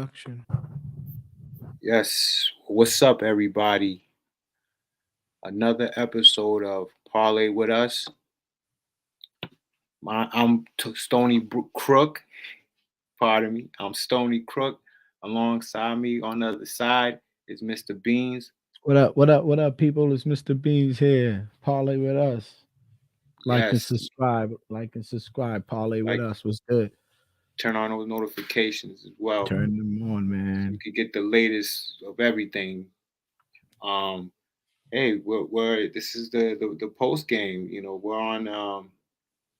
Production. Yes. What's up, everybody? Another episode of Parlay with Us. I'm Stony Crook. Pardon me. I'm Stony Crook. Alongside me on the other side is Mr. Beans. What up? What up? What up, people? It's Mr. Beans here. Parlay with us. Like and Yes. subscribe. Like and subscribe. Parlay with Like, us. What's good? turn on those notifications as well, Turn them on, so you man. can get the latest of everything. Um, hey, this is the post game. We're on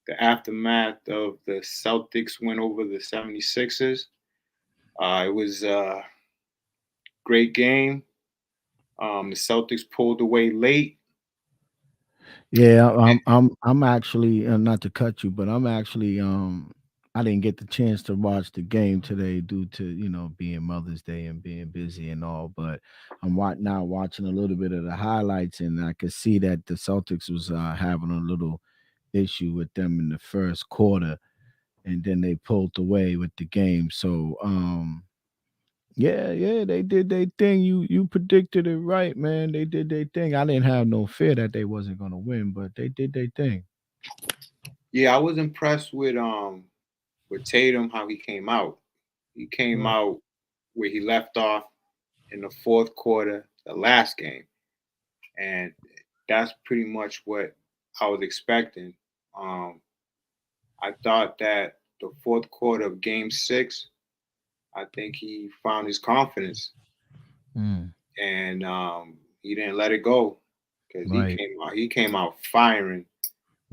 the aftermath of the Celtics win over the 76ers. It was a great game. The Celtics pulled away late. Yeah, I'm actually not to cut you, but I'm actually I didn't get the chance to watch the game today due to being Mother's Day and being busy and all. But I'm now watching a little bit of the highlights, and I could see that the Celtics was having a little issue with them in the first quarter, and then they pulled away with the game. So yeah, they did their thing. You predicted it right, man. They did their thing. I didn't have no fear that they wasn't gonna win, but they did their thing. Yeah, I was impressed with Tatum how he came out. He came Right. out where he left off in the fourth quarter, the last game, and that's pretty much what I was expecting. Um, I thought that the fourth quarter of Game Six, I think he found his confidence Mm, and he didn't let it go because he right. came out. He came out firing.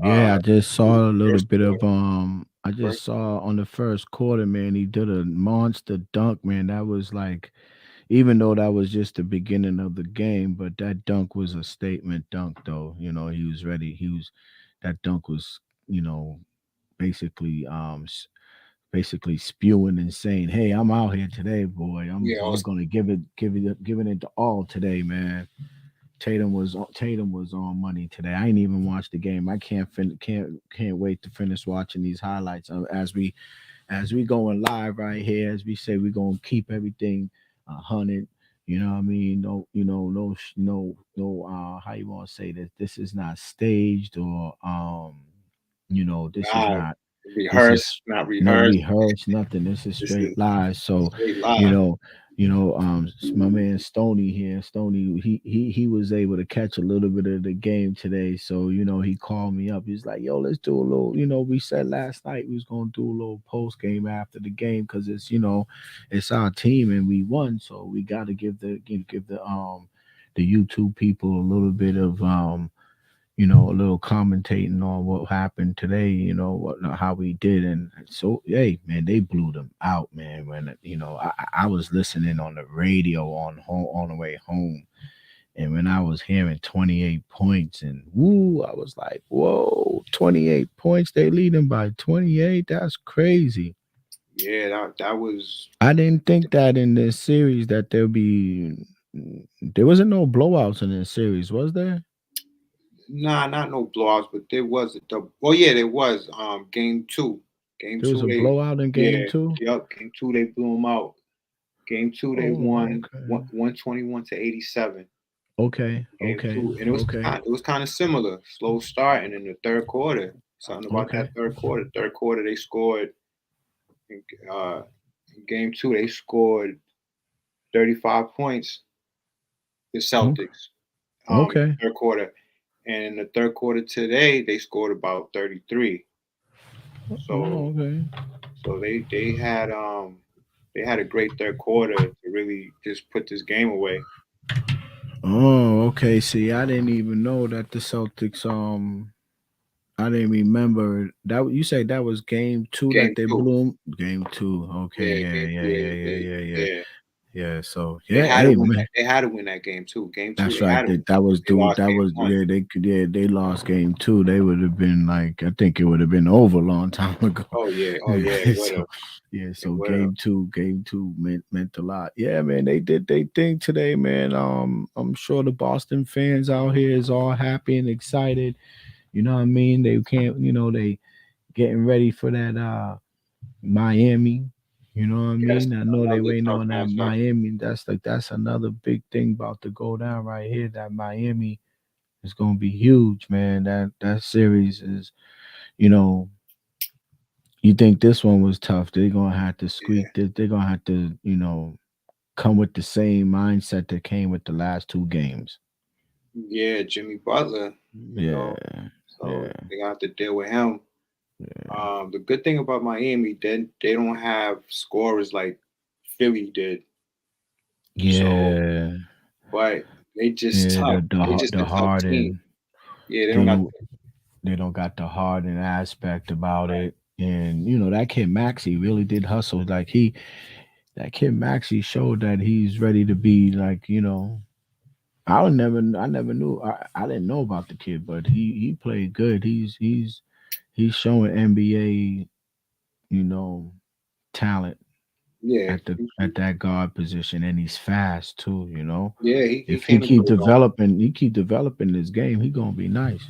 Uh, Yeah, I just saw a little first bit of quarter, I just first. saw on the first quarter, man, he did a monster dunk, man. That was like, even though that was just the beginning of the game, but that dunk was a statement dunk though. He was ready. That dunk was, you know, basically basically spewing and saying, "Hey, I'm out here today, boy. Yeah, I'm gonna giving it all today, man." Tatum was on money today. I ain't even watched the game. I can't wait to finish watching these highlights as we going live right here. As we say, we gonna keep everything 100. You know what I mean? No, no. How you want to say this? This is not staged or this is not not this is rehearsed, not no rehearsed. rehearse, nothing. This is This straight is live. So, straight you live. know, my man Stony here. Stony, he was able to catch a little bit of the game today. So, he called me up. He's like, "Yo, let's do a little." We said last night we was gonna do a little post game after the game because it's our team and we won. So we got to give the YouTube people a little bit of a little commentating on what happened today, how we did. And so, hey, man, they blew them out, man. When, I was listening on the radio on the way home. And when I was hearing 28 points and woo, I was like, whoa, 28 points. They leading by 28. That's crazy. Yeah, that was I didn't think that in this series that there wasn't no blowouts in this series, was there? nah, not no blowouts, but there was a double. Oh yeah, there was. Game two, game There was two a they blowout in game yeah, two. yep. Game two they blew them out. Game two they Oh, won okay. 121 to 87. Okay, Game okay, two, and it was okay, kind of similar, slow start, and in the third quarter, something about that okay. third quarter. Third quarter they scored. In, uh, in game two they scored 35 points. The Okay. Celtics. In Okay. the third quarter, and in the third quarter today they scored about 33. Oh, So okay. they had a great third quarter to really just put this game away. Oh, okay. See, I didn't even know that the Celtics. I didn't remember that. You said that was game two Game that they two, blew 'em? Game two. Okay. yeah, Yeah. game Yeah. two, Yeah. Yeah. Yeah. Yeah. yeah. Yeah. So They yeah. had to Hey, win man. that. They had to win that game too. Game two, That's they right. had to win. That was They dude. lost That game was one. they could. Yeah. They lost game two. They would have been like. I think it would have been over a long time ago. Oh yeah, it would So have. yeah. It So would have. game two meant a lot. Yeah, man. They did they thing today, man. I'm sure the Boston fans out here is all happy and excited. You know what I mean? They can't. They getting ready for that Miami. You know what I Yes, mean? I know they another waiting tough on that matchup. Miami. That's another big thing about to go down right here. That Miami is gonna be huge, man. That series is, you know, you think this one was tough. They're gonna have to Yeah, squeak this. They're gonna have to, come with the same mindset that came with the last two games. yeah, Jimmy Butler, you know, Yeah, so yeah, they got to deal with him. yeah, The good thing about Miami, they don't have scorers like Philly did. So, yeah, but they just yeah. tough. They just The a tough team. Harden. Yeah, they They don't got. don't they don't got the Harden aspect about Right. it. And that kid Maxi really did hustle. Like that kid Maxi showed that he's ready to be like, I never knew I didn't know about the kid, but he played good. He's showing NBA, you know, talent Yeah, at that guard position, and he's fast too. yeah. He If he came and put keep it on. developing this game, he gonna be nice.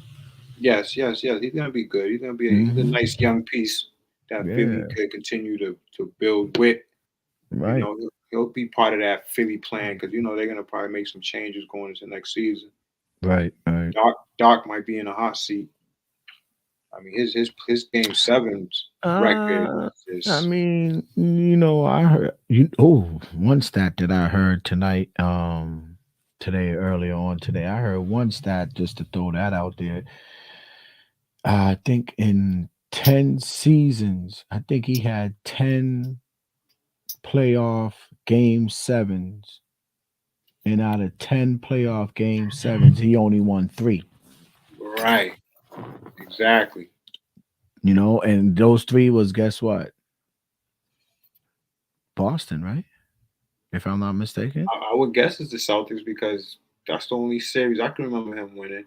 Yes, yes, yes. He's gonna be good. He's gonna be. He's a Hmm. nice young piece that Philly Yeah, could continue to build with. You right, know, he'll be part of that Philly plan because they're gonna probably make some changes going into next season. right. Doc might be in a hot seat. I mean, his game sevens record Uh, I is mean, I heard one stat that I heard tonight, today earlier on today. I heard one stat just to throw that out there. I think in 10 seasons, I think he had 10 playoff game sevens, and out of 10 playoff game sevens, he only won three. right. Exactly. And those three was, guess what? Boston, right? If I'm not mistaken. I would guess it's the Celtics because that's the only series I can remember him winning,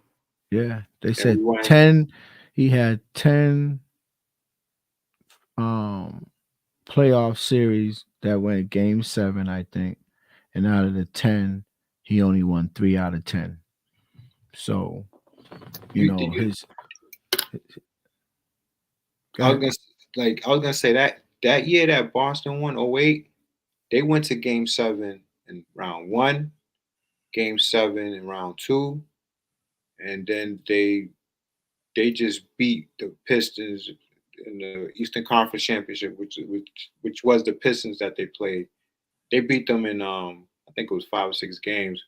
Yeah, they and we said went 10. He had 10 um playoff series that went game 7, I think. And out of the 10, he only won 3 out of 10. So, you did you his go I was ahead. gonna I was gonna say that year that Boston won '08, they went to Game 7 in round one, Game 7 in round two, and then they just beat the Pistons in the Eastern Conference Championship, which was the Pistons that they played. They beat them in I think it was 5 or 6 games.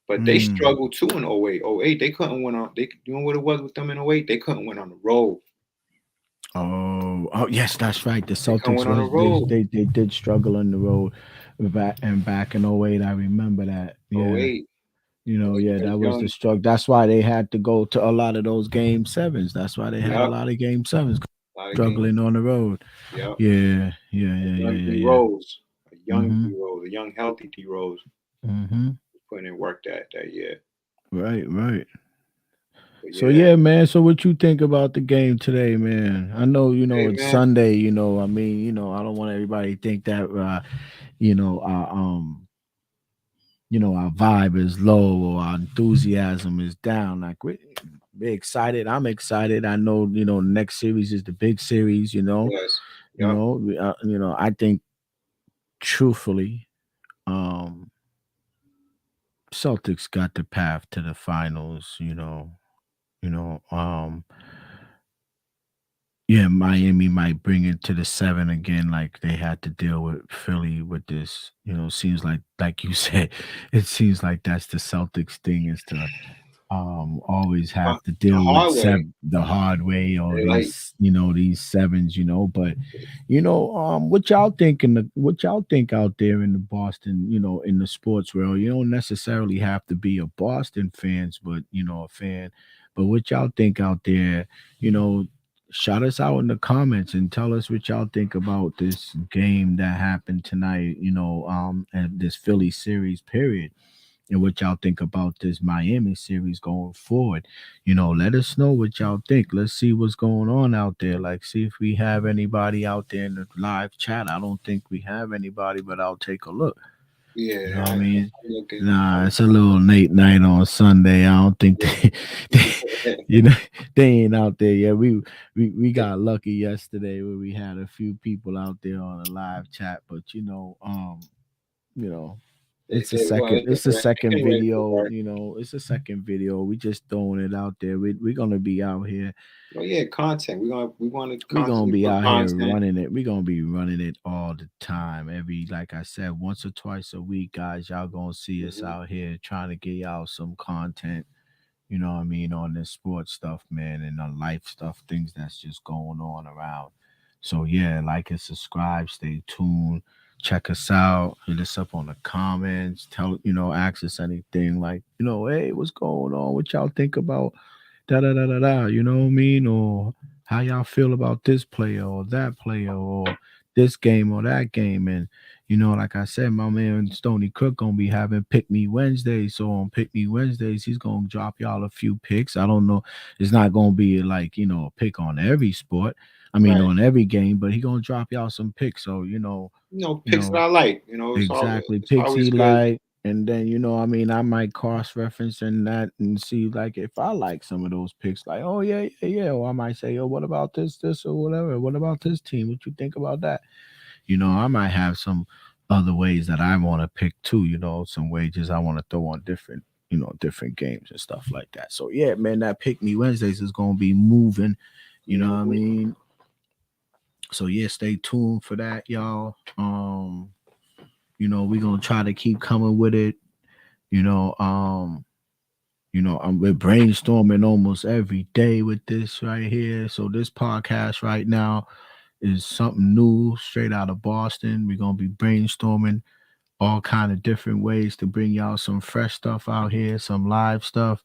But they Mm. struggled too in '08. '08 they couldn't win on they you know what it was with them in '08? They couldn't win on the road. Oh, yes, that's right. The They couldn't Celtics win on the was road. they did struggle on the road back in '08. I remember that. Yeah. '08. Yeah, You had that was the young, struggle. That's why they had to go to a lot of those game sevens. That's why they had a yep, lot of game sevens a lot of games. struggling on the road. Yep. Yeah, yeah, A yeah, yeah, young yeah, D yeah. Rose. A young Mm-hmm. D Rose. A young healthy D Rose Mm-hmm. putting in work that year. Right, right. But So yeah. yeah, man. So what you think about the game today, man? I know, Hey it's man. Sunday, I mean, I don't want everybody to think that you know, our our vibe is low or our enthusiasm is down. Like we're excited. I'm excited. I know, next series is the big series, Yes. Yep. I think truthfully, um Celtics got the path to the finals, you know. Yeah, Miami might bring it to the 7 again, like they had to deal with Philly with this. Seems like you said, it seems like that's the Celtics thing, is to always have to The deal with hard way. the hard way, or They like these sevens, but what y'all think out there in the Boston, in the sports world. You don't necessarily have to be a Boston fans, but a fan. But what y'all think out there, you know shout us out in the comments and tell us what y'all think about this game that happened tonight, and this Philly series period, and what y'all think about this Miami series going forward. Let us know what y'all think. Let's see what's going on out there. Like, see if we have anybody out there in the live chat. I don't think we have anybody, but I'll take a look. You know Yeah, what I mean? I'm looking. Nah, it's a little late night on Sunday. I don't think they you know, they ain't out there yet. We got lucky yesterday where we had a few people out there on a live chat, but you know, Well, it's the second getting ready for video, work. it's the second video. We just throwing it out there. We're gonna be out here. Oh yeah, content. We want to We're gonna constantly be put out here content. running it. We're gonna be running it all the time. Every like I said, once or twice a week, guys. Y'all gonna see us Hmm. out here trying to get y'all some content, you know what I mean, on this sports stuff, man, and on life stuff, things that's just going on around. So yeah, like and subscribe, stay tuned, check us out, hit us up on the comments, ask us anything like, hey, what's going on? What y'all think about da da da da da, you know what I mean? Or how y'all feel about this player or that player or this game or that game. And like I said, my man Stony Cook gonna be having Pick Me Wednesdays. So on Pick Me Wednesdays, he's gonna drop y'all a few picks. I don't know, it's not gonna be like a pick on every sport. I mean, Right. on every game, but he gonna drop y'all some picks. So you Picks that know, I like. exactly It's picks always he good. like. And then I mean, I might cross reference in that and see like if I like some of those picks, like, oh yeah, yeah, yeah. Or I might say, oh, what about this, or whatever? What about this team? What you think about that? I might have some other ways that I want to pick too, some wages I want to throw on different games and stuff like that. So yeah, man, that Pick Me Wednesdays is gonna be moving, you know what I Hmm. mean? So yeah, stay tuned for that, y'all. We're gonna try to keep coming with it. You know, um, we're brainstorming almost every day with this right here. So this podcast right now is something new, straight out of Boston. We're gonna be brainstorming all kind of different ways to bring y'all some fresh stuff out here, some live stuff.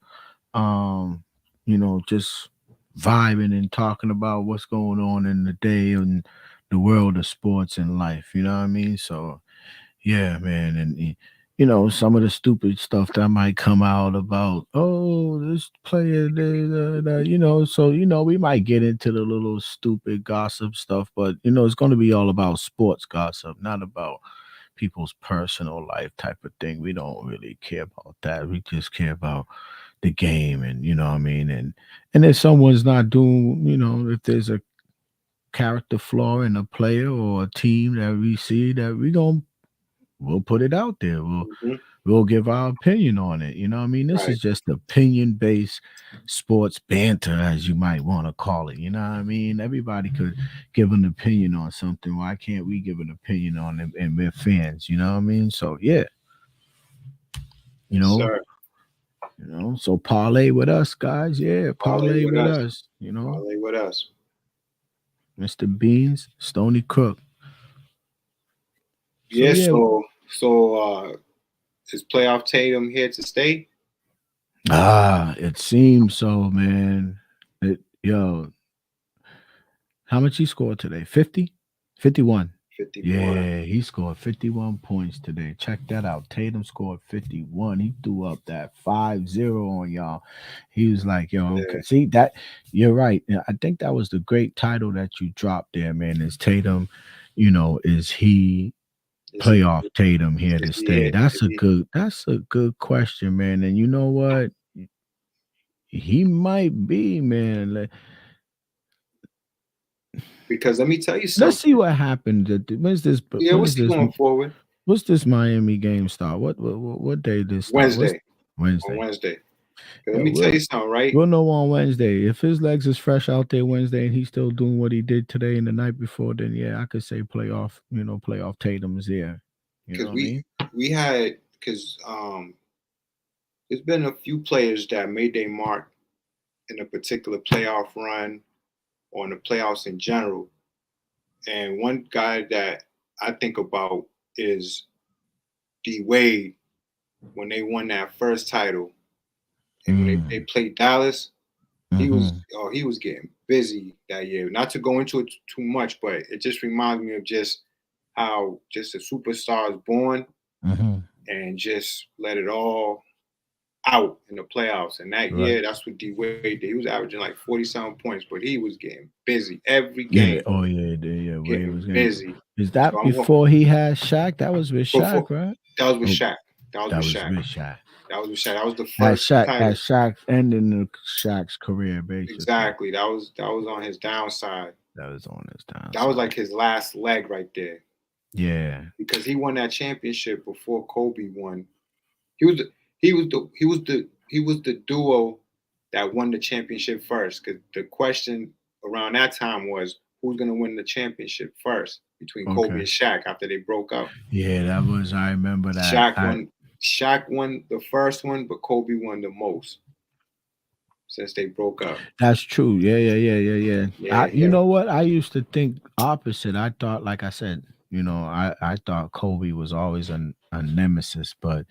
Um, just vibing and talking about what's going on in the day and the world of sports and life. You know what I mean? So yeah, man, and some of the stupid stuff that might come out about, oh, this player, so we might get into the little stupid gossip stuff, but it's going to be all about sports gossip, not about people's personal life type of thing. We don't really care about that. We just care about the game, and you know what I mean, and if someone's not doing, if there's a character flaw in a player or a team that we see that we'll put it out there. Hmm. We'll give our opinion on it. You know what I mean? This Right. is just opinion based sports banter, as you might want to call it. You know what I mean? Everybody could give an opinion on something. Why can't we give an opinion on it and we're fans? You know what I mean? So yeah, you Yes, know, sir. so parlay with us, guys. Yeah, Parlay parlay with with us. us, Parlay with us. Mr. Beans, Stony Crook. So Yeah. yeah. So is playoff Tatum here to stay? It seems so, man. Yo, how much he scored today? 50? 51. 51. Yeah, he scored 51 points today. Check that out. Tatum scored 51. He threw up that 5-0 on y'all. He was like, yo, okay. Yeah. See that? You're right. Yeah, I think that was the great title that you dropped there, man. Is Tatum, is he Is he? playoff Tatum here Is to he stay? it? Is he? That's a good question, man. And you know what? He might be, man. Because let me tell you Let's see something. what happened. When's this? Yeah, When we'll is see this? going forward. What's this Miami game start? What day did this start? What's Wednesday. On Wednesday? Wednesday. 'Cause let Yeah, me tell you something, right? we'll know on Wednesday. If his legs is fresh out there Wednesday and he's still doing what he did today and the night before, then yeah, I could say playoff. Playoff Tatum's there. You know Because what I mean? we had because there's been a few players that made their mark in a particular playoff run or in the playoffs in general. And one guy that I think about is D Wade when they won that first title and when they Mm, played Dallas. mm-hmm, He was getting busy that year. Not to go into it too much, but it just reminds me of just how just a superstar is born mm-hmm. and just let it all out in the playoffs. And that Right. year, that's what D Wade did. He was averaging like 47 points, but he was getting busy every Yeah. game, Oh yeah. Yeah. Wade getting was getting. busy. Is So that I'm going before he had Shaq? That was with before Shaq, right? that was with Oh, Shaq. That was with that was Shaq. with Shaq. That was with Shaq. That was the first At title. Shaq ending the Shaq's career, basically. Exactly. That was on his downside. That was on his That was downside. like his last leg right there Yeah. because he won that championship before Kobe won. He was the, he was the duo that won the championship first. Because the question around that time was who's gonna win the championship first between Kobe Okay. and Shaq after they broke up. Yeah, that was. I remember that. Shaq won. Shaq won the first one, but Kobe won the most since they broke up. That's true. Yeah, yeah, yeah, yeah, yeah. Yeah, You know what? I used to think opposite. I thought, like I said, I thought Kobe was always a nemesis, but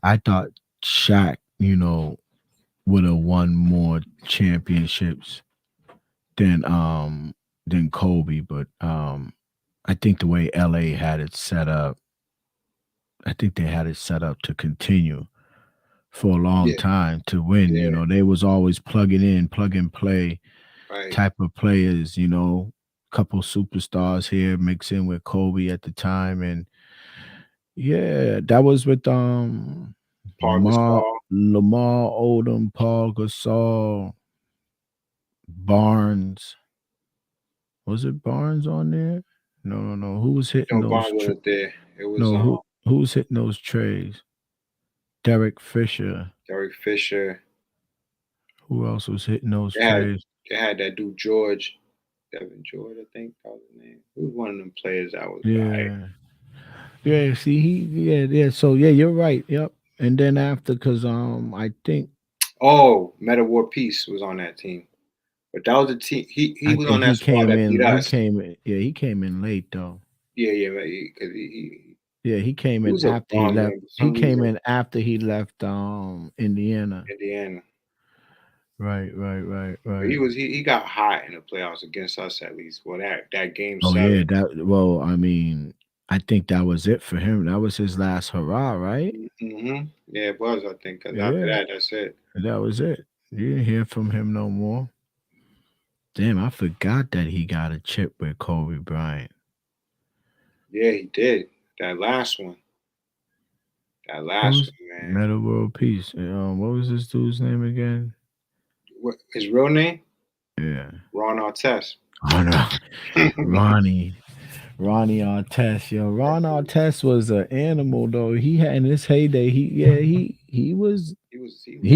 I thought Shaq, would have won more championships than Kobe. But I think the way LA had it set up, I think they had it set up to continue for a long yeah, time to win. yeah. They was always plugging in, plug and play Right. type of players, couple superstars here mix in with Kobe at the time. And yeah, that was with Paul Gasol. Lamar Odom, Paul Gasol, Barnes. Was it Barnes on there? No, no, no. Who was hitting No, those Bond wasn't there. It was no, who was hitting those trays? Derek Fisher. Derek Fisher. Who else was hitting those They had trays? they had that dude George, Devin George, I think that was his name. He was one of them players that was like, Yeah. Yeah, see, yeah. So yeah, you're right. Yep. And then after, cause I think oh, Meta War Peace was on that team, but that was a team. He I was on think that squad that beat he us. came in, yeah, he came in late though. Yeah, yeah, because Yeah, he came he in was a after he bum left. man for He some came reason. in after he left Indiana. Indiana, Right, right, right, but right. he got hot in the playoffs against us at least. Well, that game Oh seven. yeah, I mean, I think that was it for him. That was his last hurrah, right? Mm-hmm. Yeah, it was. I think because after Yeah, that, that's it. that was it. You didn't hear from him no more. Damn, I forgot that he got a chip with Kobe Bryant. Yeah, he did that last one. That last Who's one, man. Meta World Peace? What was this dude's name again? What his real name? Yeah. Ron Artest. Oh no, Ronnie. Ronnie Artest, yo. Ron Artest was an animal though. He had in his heyday, He he was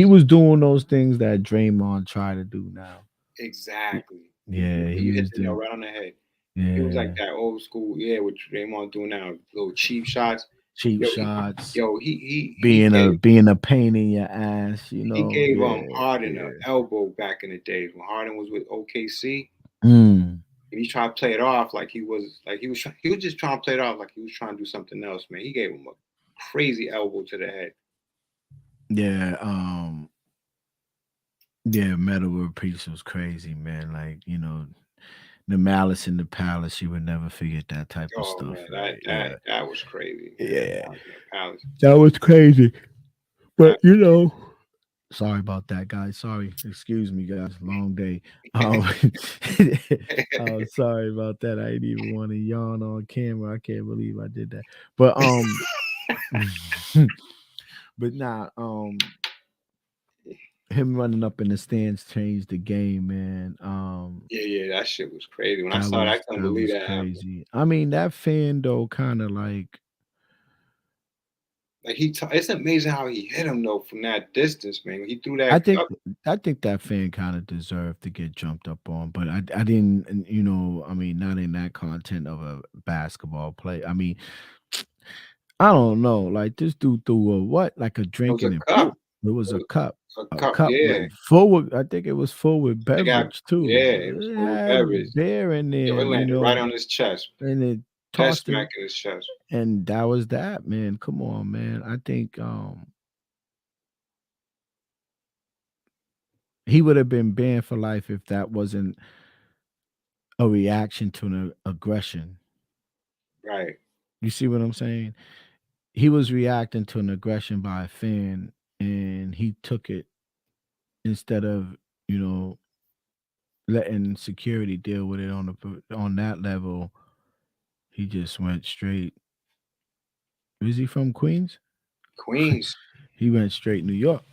was doing those things that Draymond try to do now. exactly. Yeah, he You hit was the nail the right on the head. He was like yeah, that old school, yeah, what Draymond doing now, little cheap shots. cheap Yo, shots, yo, he gave being a pain in your ass, he gave Yeah, Harden an yeah. elbow back in the days when Harden was with OKC, Mm, and he tried to play it off he was just trying to play it off like he was trying to do something else, man. He gave him a crazy elbow to the head. yeah, yeah, Metal World Peace was crazy, man. Like, the malice in the palace, you would never forget that type of Oh stuff, man, right? Yeah. that was crazy, man. Yeah. That was in the palace. That was crazy. That, But sorry about that, guys. Sorry. Excuse me, guys. Long day. Um oh, sorry about that. I didn't even want to yawn on camera. I can't believe I did that. But but nah, him running up in the stands changed the game, man. yeah, yeah, that shit was crazy. When I saw that, I couldn't That believe was that happened. crazy. I mean, that fan though kind of like Like it's amazing how he hit him though from that distance, man. He threw I that think up. I think that fan kind of deserved to get jumped up on, but I didn't, I mean, not in that content of a basketball play. I mean, I don't know, like this dude threw a what, like a It drink was and a it cup. poop. It was It was a a cup. cup Yeah, with full with, I think it was full with they got. beverage too. Yeah, it was It full of beverage. had beer in Yo, there, it landed right on his chest, and it dead tossed it, smack in his chest. and that was that, man. Come on, man. I think he would have been banned for life if that wasn't a reaction to an aggression. Right, You see what I'm saying? He was reacting to an aggression by a fan, and he took it instead of, you know, letting security deal with it on that level. He just went straight. Is he from Queens? Queens. He went straight New York.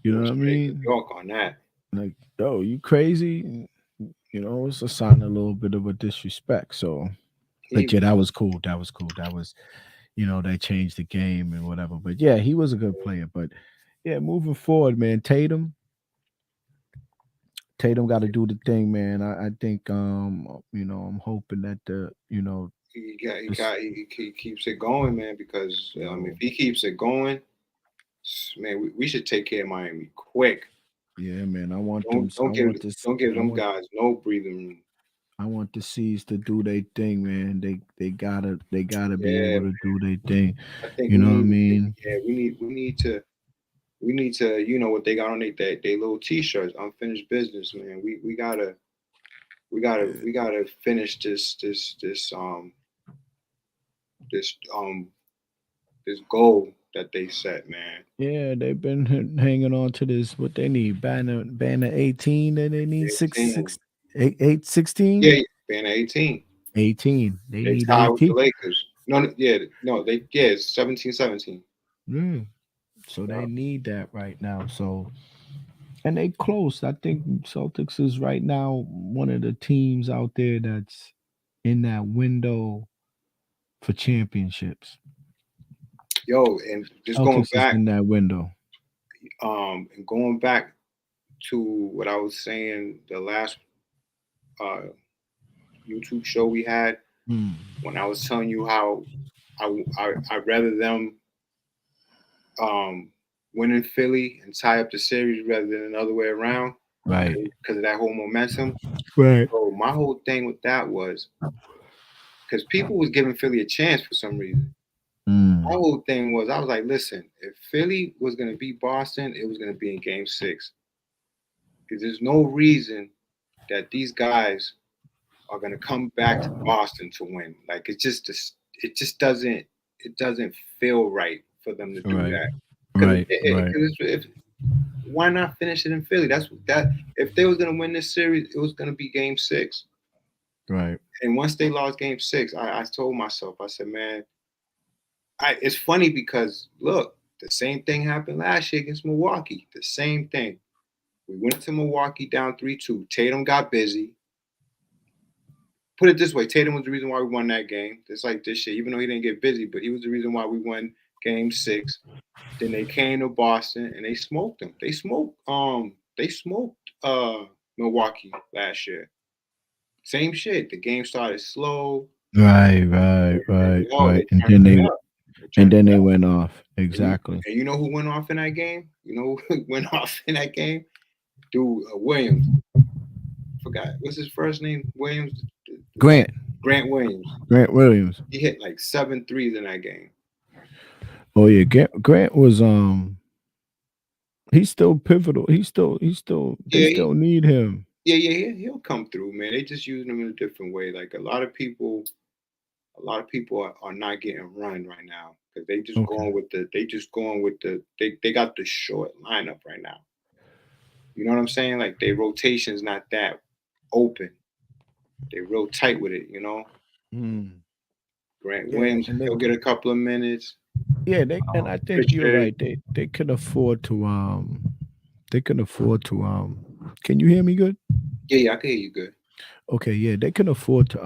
He You know went what I straight New mean? York on that. Like, yo, you crazy? You know, it's a sign a little bit of a disrespect. So, but He yeah, that was cool. That was cool. That was, they changed the game and whatever. But yeah, he was a good player. But yeah, moving forward, man, Tatum got to do the thing, man. I think, I'm hoping that this, he keeps it going, man. Because if yo, he keeps it going, man, we should take care of Miami quick. yeah, man. I want them. Don't don't give I them want, guys no breathing room. I want the C's to do their thing, man. They gotta be Yeah, able to do their thing. I think You know what I mean? we need to what they got on they little t-shirts, unfinished business, man. We gotta finish this this goal that they set, man. Yeah, they've been hanging on to this. What they need, banner 18. That they need 18. 8 16. Yeah, been 18. 18. They They need tied with the 18. Lakers. No, it's 17-17. Yeah. So Yeah. they need that right now. So and they close. I think Celtics is right now one of the teams out there that's in that window for championships. Yo, and just Celtics is in that window. going back to what I was saying the last uh YouTube show we had Mm. when I was telling you how I'd rather them um win in Philly and tie up the series rather than the other way around Right. because of that whole momentum. Right. So my whole thing with that was because people was giving Philly a chance for some reason. My Mm. whole thing was I was like, listen, if Philly was gonna beat Boston, it was gonna be in Game 6 because there's no reason that these guys are gonna come back to Boston to win. Like it just doesn't feel right for them to do Right. that. Because Right. Right. if why not finish it in Philly? That's that. If they was gonna win this series, it was gonna be Game 6. Right. And once they lost Game 6, I told myself, I said, man, it's funny because look, the same thing happened last year against Milwaukee. The same thing. We went to Milwaukee down 3-2. Tatum got busy. Put it this way, Tatum was the reason why we won that game. Just like this shit, even though he didn't get busy, but he was the reason why we won Game 6. Then they came to Boston and they smoked them. They smoked Milwaukee last year. Same shit. The game started slow. Right. Right. Right. Right. They turned it up. They And turned then it they up. went off. And Exactly. you know who went off in that game? You know who went off in that game? Dude, Williams. Forgot what's his first name? Williams. The Grant. Grant Williams. Grant Williams. He hit like 7 threes in that game. Oh yeah, Grant was he's still pivotal. They Yeah, still need him. he'll come through, man. They just using him in a different way. Like a lot of people are not getting run right now because Okay. they got the short lineup right now. You know what I'm saying? Like their rotation's not that open. They're real tight with it, you know. Mm. Grant Yeah, Williams, and he'll get a couple of minutes. they and I think you're Pritchard, right. They could afford to can you hear me good? yeah, I can hear you good. Okay, yeah, they can afford to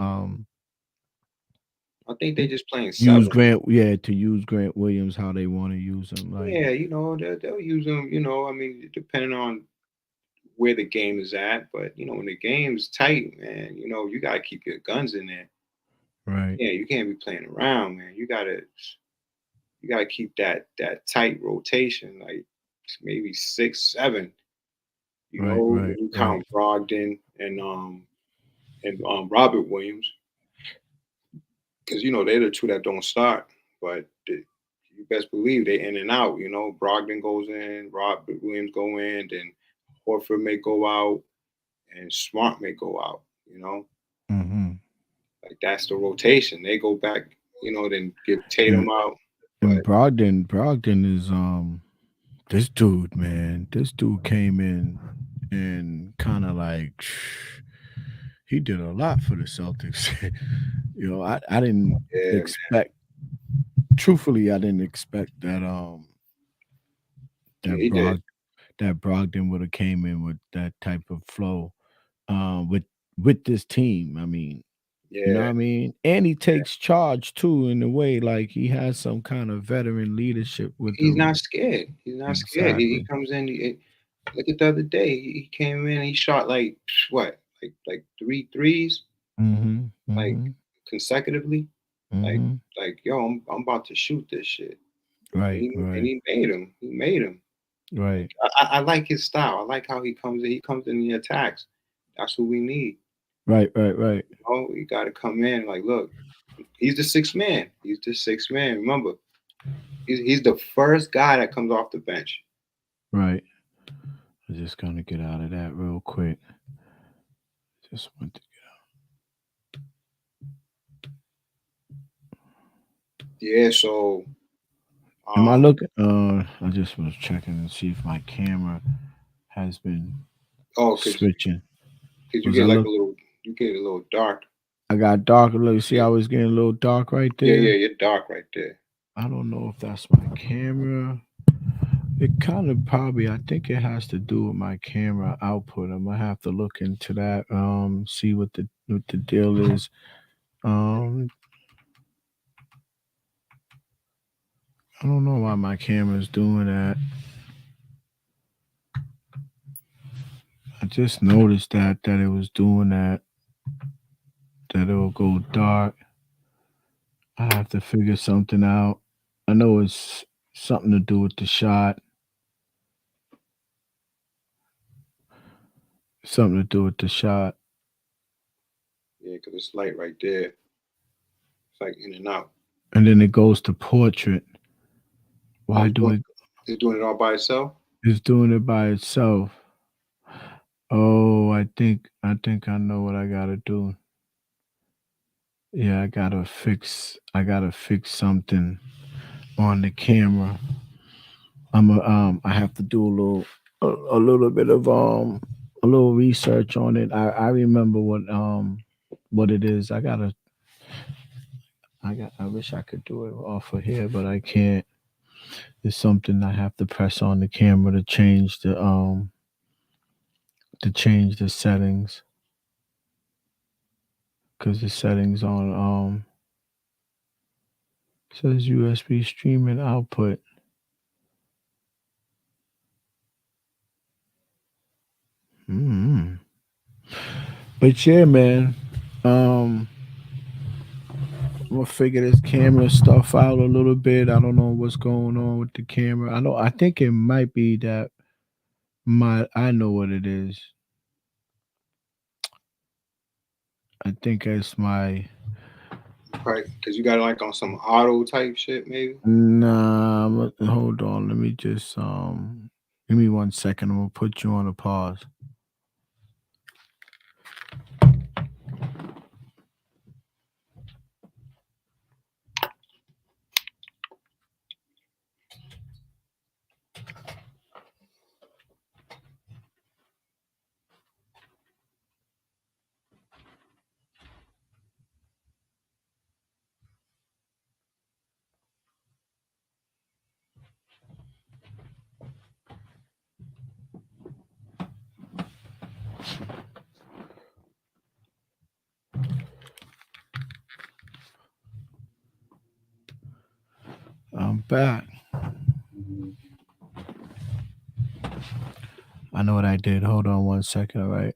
I think they just playing use seven. Grant Williams how they want to use him. Like Yeah, they'll use them. I mean, depending on where the game is at, but when the game's tight, man, you gotta keep your guns in there. right, Yeah, you can't be playing around, man. You gotta keep that tight rotation, like maybe 6, 7. right, right, When you right. count Brogdon and Robert Williams, because they're the two that don't start, but you best believe they in and out. Brogdon goes in, Robert Williams go in, then Horford may go out, and Smart may go out. Hmm. Like that's the rotation. They go back, then give Tatum And out. and But Brogdon is this dude, man. This dude came in and kind of like he did a lot for the Celtics. I didn't Yeah, man. expect. Truthfully, I didn't expect that Yeah, that he did. Brogdon would have came in with that type of flow with this team. I mean, you know Yeah, what I mean? And he takes charge too in a way, like he has some kind of veteran leadership with he's them. not scared. He's not scared. He Exactly. comes in. Look at the other day. He came in. He shot like what, like three threes, Mhm. like Mhm. consecutively. Like Mhm. yo, I'm about to shoot this shit. And Right, and right, he made him. He made him. right, I like his style. I like how he comes in. He comes in the attacks. That's what we need. right, right, right, Oh, you got to come in. Like, look, he's the sixth man. He's the sixth man. Remember, he's the first guy that comes off the bench. right. I'm just gonna get out of that real quick. Just want to. Yeah. So, Am I um, looking? I just was checking to see if my camera has been oh, switching. cause you Was I get like look? a little, you get a little dark. I got dark a little. See, Yeah, I was getting a little dark right yeah, there. you're dark right there. I don't know if that's my camera. It kind of probably. I think it has to do with my camera output. I'm gonna have to look into that. See what the deal is. Um, I don't know why my camera's doing that. I just noticed that it was doing that. That it will go dark. I have to figure something out. I know it's something to do with the shot. Something to do with the shot. Yeah, cause it's light right there. It's like in and out. And then it goes to portrait. Oh, Why do it? it's doing it all by itself. It's doing it by itself. Oh, I think I know what I gotta do. Yeah, I gotta fix something on the camera. I have to do a little bit of a little research on it. I remember what it is. I wish I could do it off of here, but I can't. It's something I have to press on the camera to change the settings because the settings on says USB streaming output. mm But yeah, man. Um, I'm gonna figure this camera stuff out a little bit. I don't know what's going on with the camera. I think it might be that I know what it is. I think it's my Right, cause you got it like on some auto type shit, maybe. nah. Hold on. Let me just give me 1 second. I'm gonna put you on a pause. I'm back. I know what I did. Hold on 1 second. All right.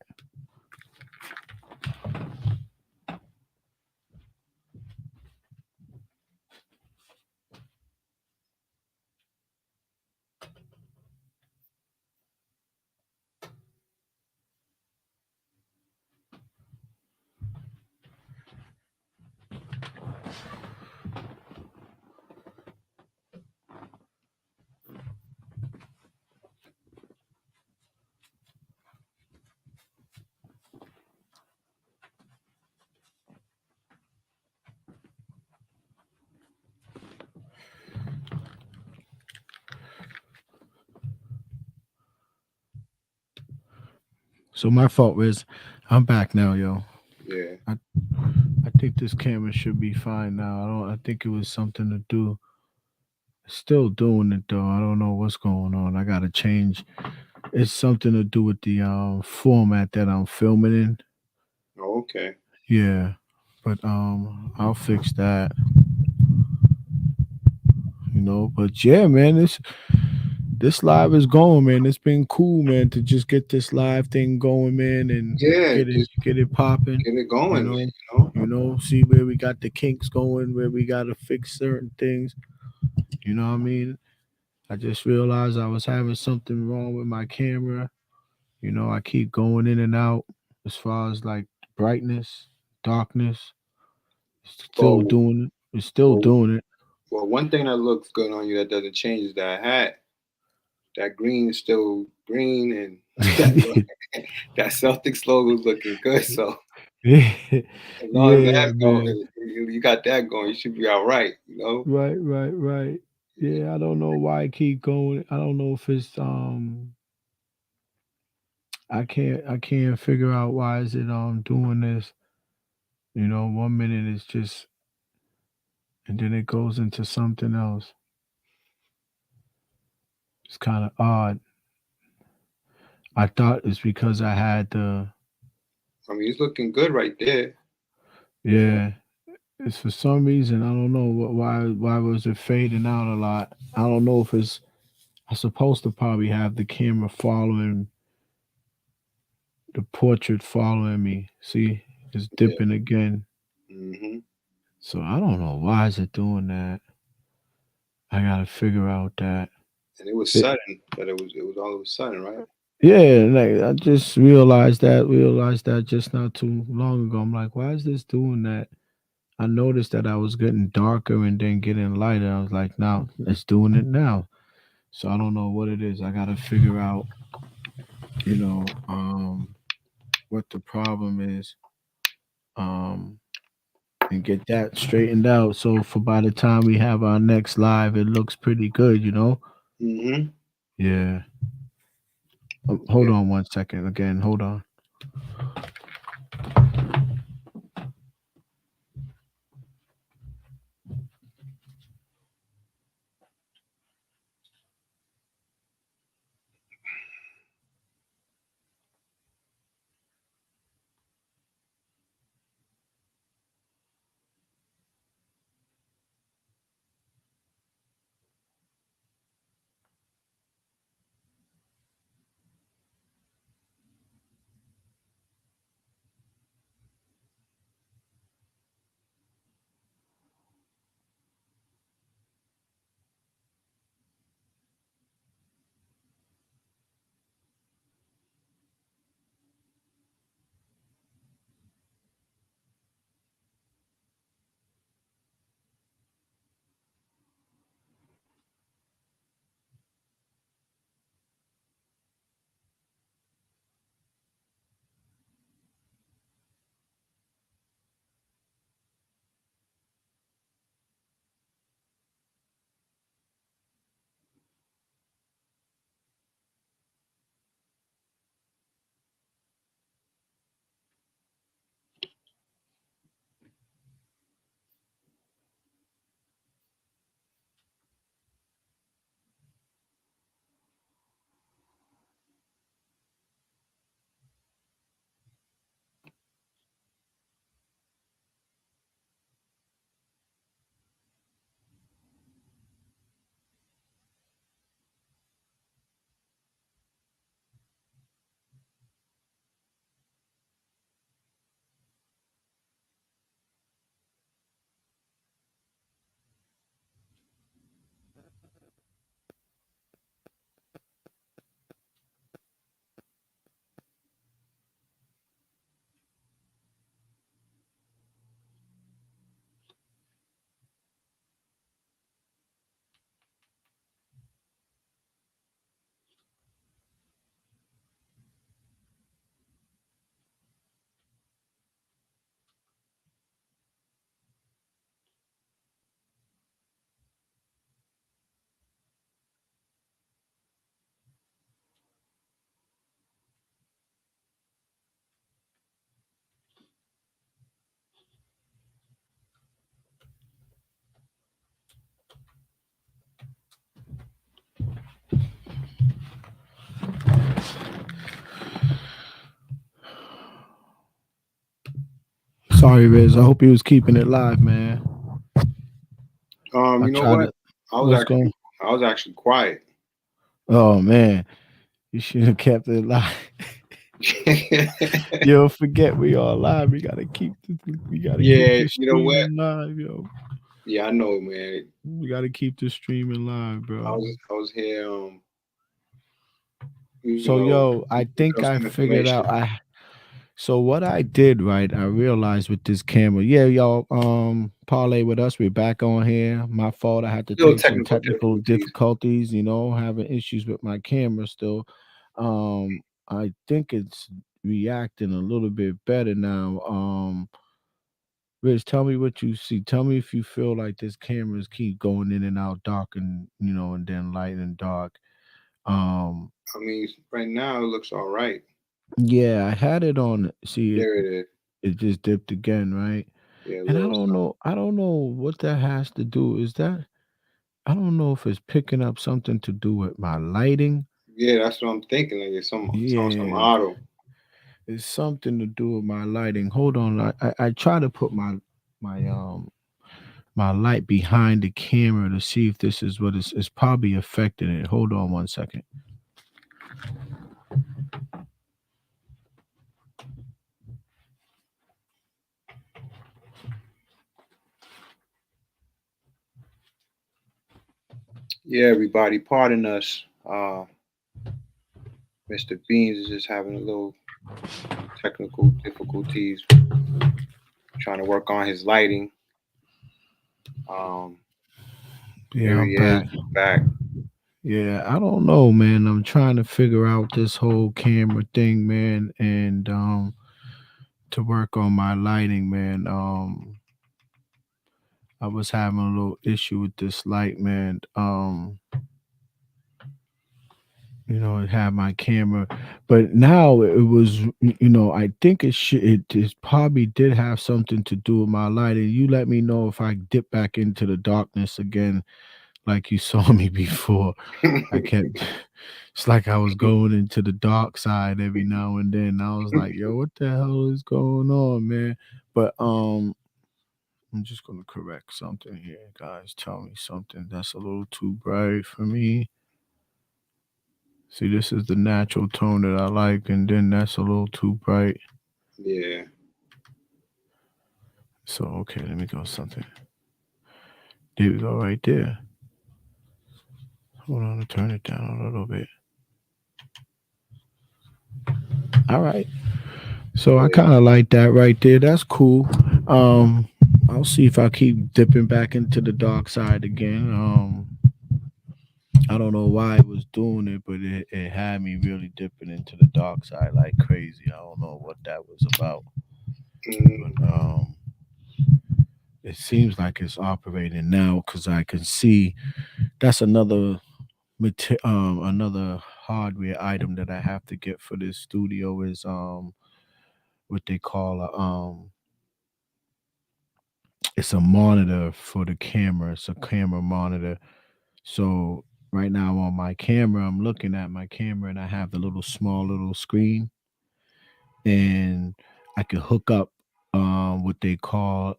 So my fault is I'm back now, yo. I I think this camera should be fine now. I don't. I think it was something to do. Still doing it though. I don't know what's going on. I gotta change. It's something to do with the format that I'm filming in. Oh, okay. Yeah, but I'll fix that. But yeah, man, this live is going, man. It's been cool, man, to just get this live thing going, man, and Yeah, just get it popping. get it You going, man. know, You know. see where we got the kinks going, where we got to fix certain things. You know what I mean? I just realized I was having something wrong with my camera. I keep going in and out as far as like brightness, darkness. Still Well, doing it. It's still well, doing it. well, one thing that looks good on you that doesn't change is that hat. That green is still green, and that that Celtics logo is looking good. So Yeah, as long as yeah, that's going, man. you got that going, you should be all right. You know. Right, right, right. Yeah, I don't know why I keep going. I don't know if it's I can't figure out why is it doing this. 1 minute it's just and then it goes into something else. It's kind of odd. I thought it's because I had the I mean, it's looking good right there. You know. yeah. It's for some reason I don't know why was it fading out a lot. I don't know if it's I'm supposed to probably have the camera following the portrait following me. See, it's Yeah. dipping again. Hmm. So I don't know why is it doing that. I gotta figure out that. And it was It, sudden, but it was all of a sudden, right? yeah, like I just realized that just not too long ago. I'm like, why is this doing that? I noticed that I was getting darker and then getting lighter. I was like, now it's doing it now. So I don't know what it is. I gotta figure out, you know, what the problem is, um, and get that straightened out. So for by the time we have our next live, it looks pretty good. Hmm. Yeah. Hold Yeah. on 1 second. Again, hold on. Sorry, Riz. I hope he was keeping it live, man. I You know tried what? to. I was What's actually going? I was actually quiet. Oh man, you should have kept it live. Yo, forget we all live. We gotta keep. We gotta keep Yeah, this you know what? streaming live, yo. Yeah, I know, man. We gotta keep this streaming live, I bro. was I was here, you So, know, yo, I looking think up I some figured information. out. So what I did, right, I realized with this camera, yeah, y'all parlay with us. We're back on here. My fault. I had to Little take some technical technical difficulties. difficulties, having issues with my camera still. I think it's reacting a little bit better now. Rich, tell me what you see. Tell me if you feel like this cameras keep going in and out dark and and then light and dark. Um I mean, right now it looks all right. yeah, I had it on. See it There it is. it just dipped again, right? Yeah, a And I little don't something. know. I don't know what that has to do. Is that I don't know if it's picking up something to do with my lighting. Yeah, that's what I'm thinking. Like it's on some Yeah, auto. it's something to do with my lighting. Hold on. I try to put my my light behind the camera to see if this is what it's probably affecting it. Hold on one second. Yeah, everybody, pardon us. Mr. Beans is just having a little technical difficulties trying to work on his lighting. Um, Yeah, Here I'm he is. back. He's back. Yeah, I don't know, man. I'm trying to figure out this whole camera thing, man, and to work on my lighting, man. I was having a little issue with this light, man. It had my camera, but now it was, I think it probably did have something to do with my lighting. You let me know if I dip back into the darkness again, like you saw me before. I kept, it's like I was going into the dark side every now and then. I was like, yo, what the hell is going on, man? But I'm just gonna correct something here, guys. Tell me something that's a little too bright for me. See, this is the natural tone that I like, and then that's a little too bright. Yeah. So okay, let me go something. There we go, right there. Hold on, to turn it down a little bit. All right. So I Yeah. kind of like that right there. That's cool. Um, I'll see if I keep dipping back into the dark side again. I don't know why it was doing it, but it had me really dipping into the dark side like crazy. I don't know what that was about, Mm, but it seems like it's operating now because I can see that's another hardware item that I have to get for this studio is what they call it's a monitor for the camera. It's a camera monitor. So right now on my camera, I'm looking at my camera and I have the little small little screen and I can hook up what they call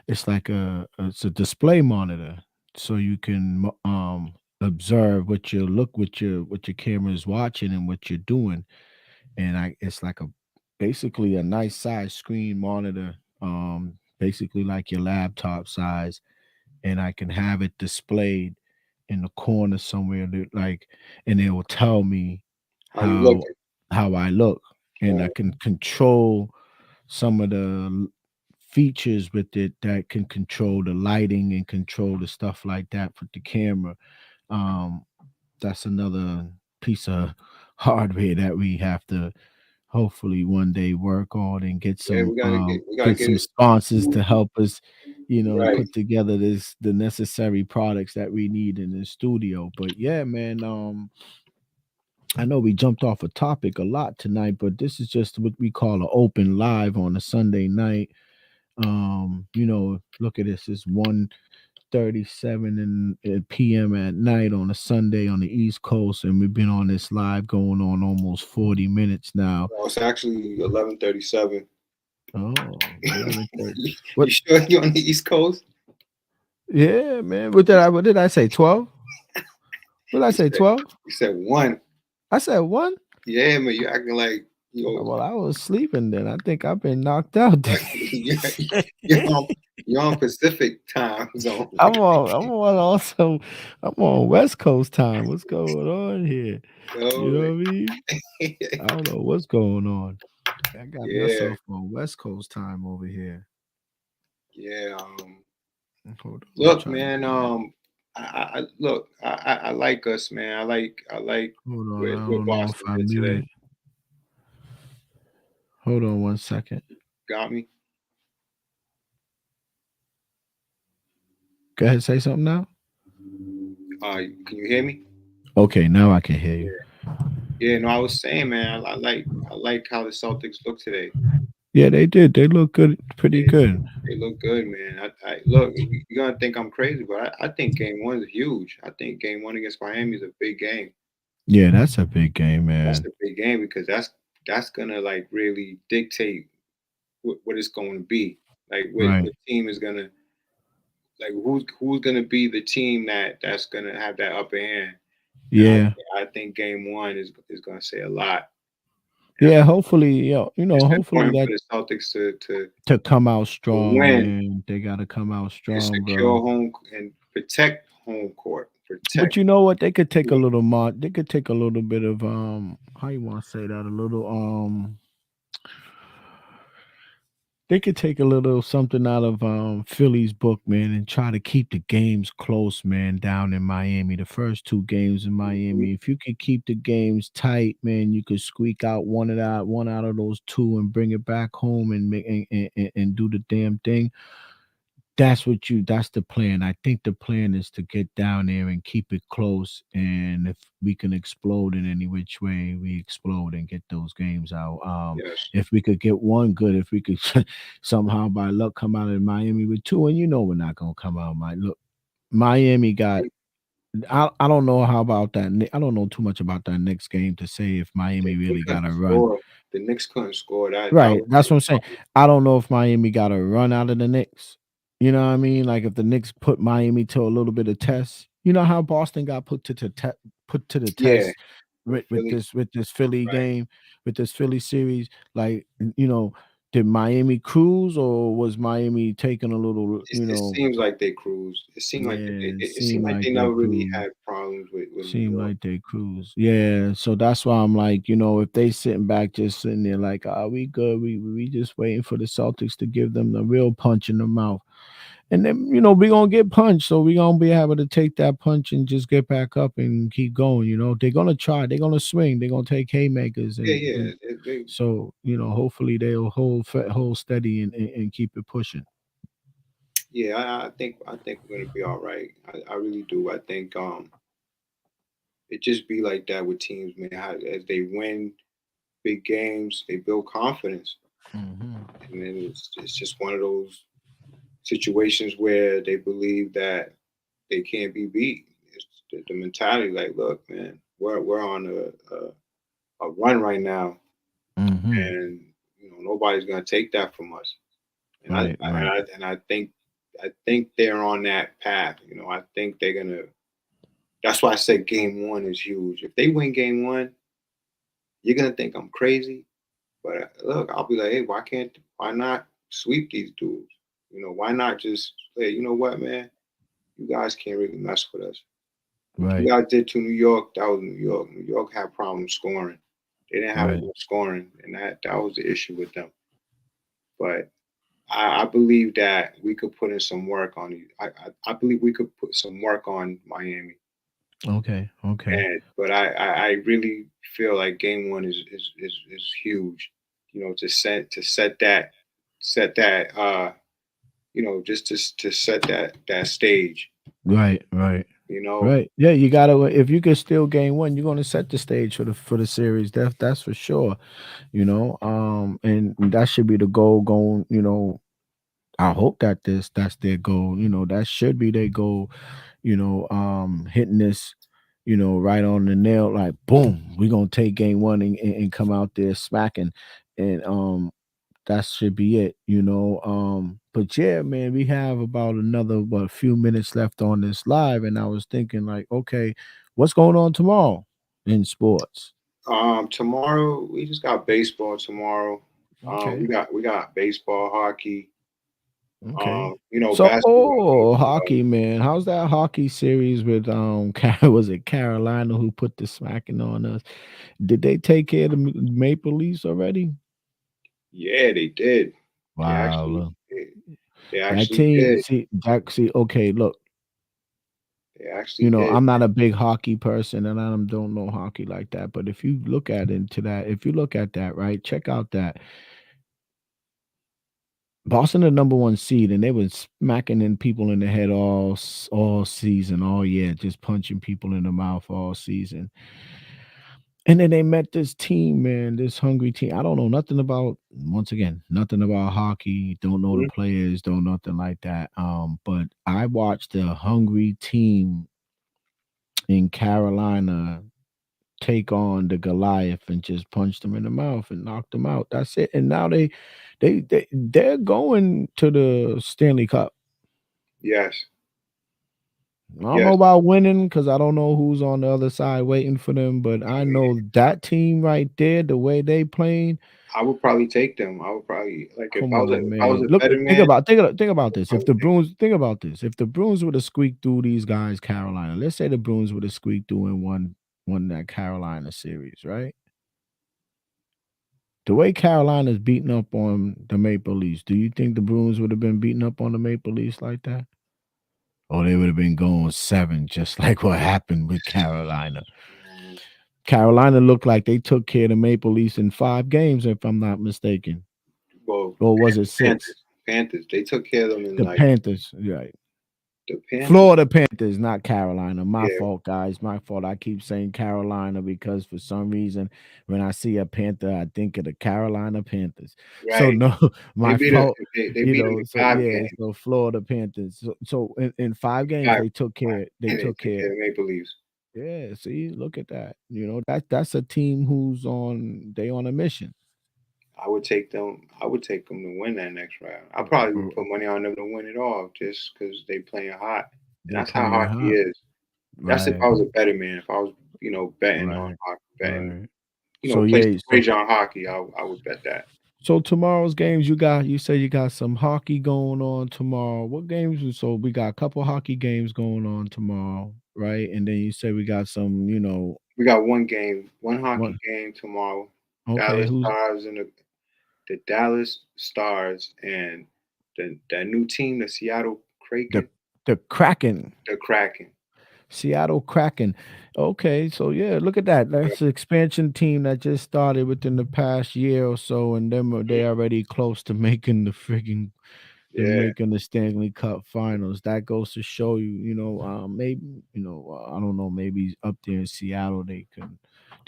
it's like it's a display monitor. So you can observe what your camera is watching and what you're doing. And it's like a basically a nice size screen monitor, basically like your laptop size, and I can have it displayed in the corner somewhere like and it will tell me how you how looking? I look, and I Right. can control some of the features with it that can control the lighting and control the stuff like that with the camera. um that's another piece of hardware that we have to hopefully one day work on and Yeah, we gotta get get some it sponsors to help us right. put together the necessary products that we need in the studio. But yeah, man, I know we jumped off a topic a lot tonight, but this is just what we call an open live on a Sunday night. Look at this, it's 11:37 p.m. at night on a Sunday on the East Coast, and we've been on this live going on almost 40 minutes now. No, it's actually 11:37. Oh, 11:30. You What? sure you're on the East Coast? Yeah, man. What did I say? 12? What did I You say? said 12? you said one. I said 1? Yeah, man. You acting like you Well, I was sleeping then. I think I've been knocked out then. you're, you're on you're on Pacific time zone. I'm on West Coast time. What's going on here? You Yo, know what I mean? I don't know what's going on. I got yeah, myself on West Coast time over here. yeah. Hold on, I'm Look, trying to man. I like us, man. I like hold on. where I don't know if Boston I did today. muted. Hold on 1 second. Got me. Go ahead, say something now. Can you hear me? Okay, now I can hear you. Yeah. No, I was saying, man. I like how the Celtics look today. Yeah, they did. They look good, pretty They, good. they look good, man. I look. You're gonna think I'm crazy, but I think Game One is huge. I think Game One against Miami is a big game. Yeah, that's a big game, That's man. a big game because that's gonna like really dictate what it's going to be. Like what Right. team is gonna like who's gonna be the team that's gonna have that upper hand. And Yeah. I think Game One is gonna say a lot. And Yeah, hopefully, it's hopefully important that for the Celtics to come out to strong, win man. They gotta come out and strong, secure bro. home and protect home court. But Protect. you know what? They could take a little they could take a little bit of how you want to say that? A little they could take a little something out of Philly's book, man, and try to keep the games close, man, down in Miami. The first two games in Mhm. Miami. If you could keep the games tight, man, you could squeak out one out of those two and bring it back home and make and do the damn thing. That's the plan. I think the plan is to get down there and keep it close. And if we can explode in any which way, we explode and get those games out. Yes. If we could get one good, if we could somehow by luck come out of Miami with two, and we're not gonna come out. Look, Miami got. I don't know how about that. I don't know too much about that next game to say if Miami They really got couldn't a run. score. The Knicks couldn't score. That Right, was that's the what I'm saying. problem. I don't know if Miami got a run out of the Knicks. You know what I mean? Like if the Knicks put Miami to a little bit of test. You know how Boston got put to the Yeah, test with with Philly. this Philly Right. game, with this Philly series. Like, did Miami cruise or was Miami taking a little, It seems like they cruised. It seemed like yeah, it it seemed seemed like like they they never really cruised. had problems with New Seem York. like they cruise. Yeah. So that's why I'm like, if they sitting back just sitting there like, we good. We just waiting for the Celtics to give them the real punch in the mouth. And then, we gonna get punched. So we gonna be able to take that punch and just get back up and keep going. They're gonna try, they're gonna swing, they're gonna take haymakers Yeah, and yeah. so, hopefully they'll hold steady and keep it pushing. Yeah, I think we're gonna be all right. I really do. I think it just be like that with teams, man. As they win big games, they build confidence, Hmm. and then it's just one of those situations where they believe that they can't be beat. It's the mentality, like, look, man, we're on a run right now, Hmm. and nobody's gonna take that from us. And I Right, and right, I think they're on that path. I think they're gonna. That's why I said Game One is huge. If they win Game One, you're gonna think I'm crazy, but look, I'll be like, hey, why not sweep these dudes? Why not just say, you know what, man, you guys can't really mess with us. What you right, guys did to New York, that was New York. New York had problems scoring. They didn't have right. enough scoring, and that was the issue with them. But I believe that we could put in some work on you. I believe we could put some work on Miami. Okay, okay. But I really feel like Game One is huge. To set that just to set that stage. Right, right. You know, Right. Yeah, you gotta if you can still gain one, you're gonna set the stage for the series. That's for sure. And that should be the goal going, I hope that that's their goal. That should be their goal. Hitting this, right on the nail, like boom, we're gonna take game one and come out there smacking. And that should be it. But yeah, man, we have about another few minutes left on this live, and I was thinking like, okay, what's going on tomorrow in sports? Tomorrow we just got baseball tomorrow. We Okay. got baseball, hockey. Okay. So, Basketball. hockey, man. How's that hockey series with was it Carolina who put the smacking on us? Did they take care of the Maple Leafs already? Yeah, they did. They Wow, actually, look. they, they That actually team, did. see, okay, look, They actually did. I'm not a big hockey person and I don't know hockey like that. But if you look at into that, if you look at that, right, check out that Boston, the number one seed, and they was smacking in people in the head all season, all year, just punching people in the mouth all season. And then they met this team, man, this hungry team. I don't know nothing about, once again, nothing about hockey. Don't know the Mhm. players, don't nothing like that. But I watched the hungry team in Carolina take on the Goliath and just punched them in the mouth and knocked them out. That's it. And now they're going to the Stanley Cup. Yes, I don't know yes. about winning because I don't know who's on the other side waiting for them, but I I mean, know that team right there, the way they playing. I would probably take them. I would probably like Come on, if I was man. a Look, better man, think about this. I If would the take. Bruins, think about this. If the Bruins would have squeaked through these guys, Carolina. Let's say the Bruins would have squeaked through and won that Carolina series, right? The way Carolina's beating up on the Maple Leafs, do you think the Bruins would have been beating up on the Maple Leafs like that? Or they would have been going seven, just like what happened with Carolina. Man, Carolina looked like they took care of the Maple Leafs in 5 games, if I'm not mistaken. well, Or was it six? Panthers. They took care of them in The like Panthers, right. the Panthers. Florida Panthers, not Carolina. My Yeah, fault, guys. My fault. I keep saying Carolina because for some reason, when I see a Panther, I think of the Carolina Panthers. So right. no, They my beat them. fault. They beat them in So five yeah, games. so Florida Panthers. So in 5 games, Five, they took care. They and they took took care. care of the Maple Leafs. Yeah. See, look at that. That's a team who's on a mission. I would take them. I would take them to win that next round. I probably would put money on them to win it all just because they playing hot, and They that's how playing hockey hot. is. That's if Right. I was a better man. If I was, betting on Right. hockey, betting, Right. So placing yeah. a wager on hockey, I would bet that. So tomorrow's games, you say you got some hockey going on tomorrow. What games? So we got a couple hockey games going on tomorrow, right? And then you say we got some, We got one game, one hockey one. game tomorrow. Okay, Dallas who's Stars and the Dallas Stars and that new team, the Seattle the Kraken, the Kraken, the Kraken. Seattle Kraken. Okay, so yeah, look at that. Yeah, That's an expansion team that just started within the past year or so, and they already close to making the freaking them yeah. making the Stanley Cup Finals. That goes to show you, maybe I don't know, maybe up there in Seattle they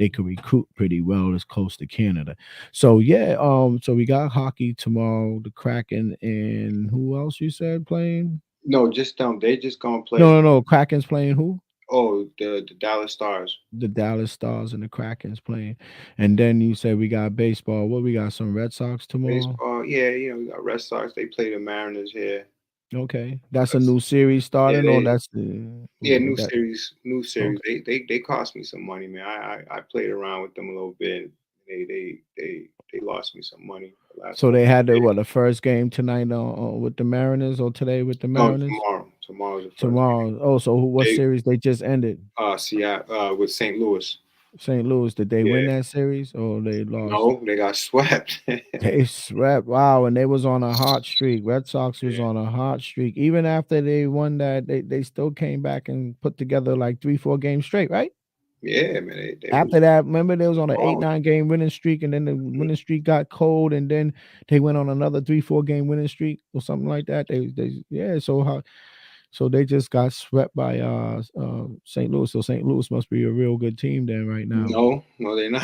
could recruit pretty well. It's close to Canada, so yeah. So we got hockey tomorrow. The Kraken and who else you said playing? No, just them. They just gonna play. No. Kraken's playing who? Oh, the Dallas Stars. The Dallas Stars and the Kraken's playing, and then you said we got baseball. What we got? Some Red Sox tomorrow. Baseball, yeah, we got Red Sox. They play the Mariners here. Okay, that's a That's, new series yeah, starting, or they that's the yeah, what that. new series. Okay. They cost me some money, man. I played around with them a little bit. They lost me some money the last So couple they had of years. the first game tonight with the Mariners or today with the No, Mariners? tomorrow. Tomorrow's the first Tomorrow. Oh, so what game. series they just ended? They Seattle with St. Louis. St. Louis. Did they win Yeah, that series or they lost? no, they got swept. Yeah, They swept. Wow, and they was on a hot streak. Red Sox was on a hot streak. Even after they won that, they still came back and put together like 3, 4 games straight, right? yeah, man. They was After that, remember they was on an eight, balling. 9 game winning streak, and then the Mhm. winning streak got cold, and then they went on another 3, 4 game winning streak or something like that. They yeah, so they just got swept by St. Louis. So St. Louis must be a real good team then right now. No, no, they're not.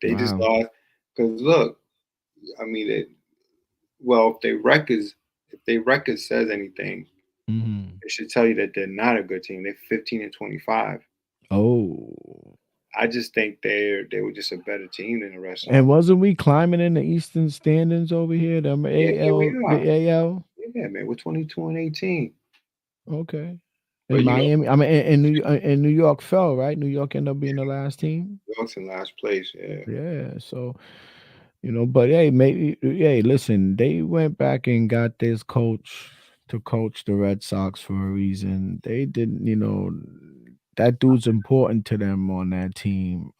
They just Wow. lost. Cause look, I mean, well, if their records. if their record says anything, Hmm. it should tell you that they're not a good team. They're 15-25. Oh, I just think they were just a better team than the Red Sox. and wasn't we climbing in the Eastern standings over here? The Yeah, yeah, we AL, are. the AL. Yeah, man, we're 22-18. Okay. But In Miami, I mean, in New York fell right. New York ended up being the last team. York's in last place. Yeah, Yeah. So but hey, maybe hey, listen, they went back and got this coach to coach the Red Sox for a reason. They didn't, that dude's important to them on that team.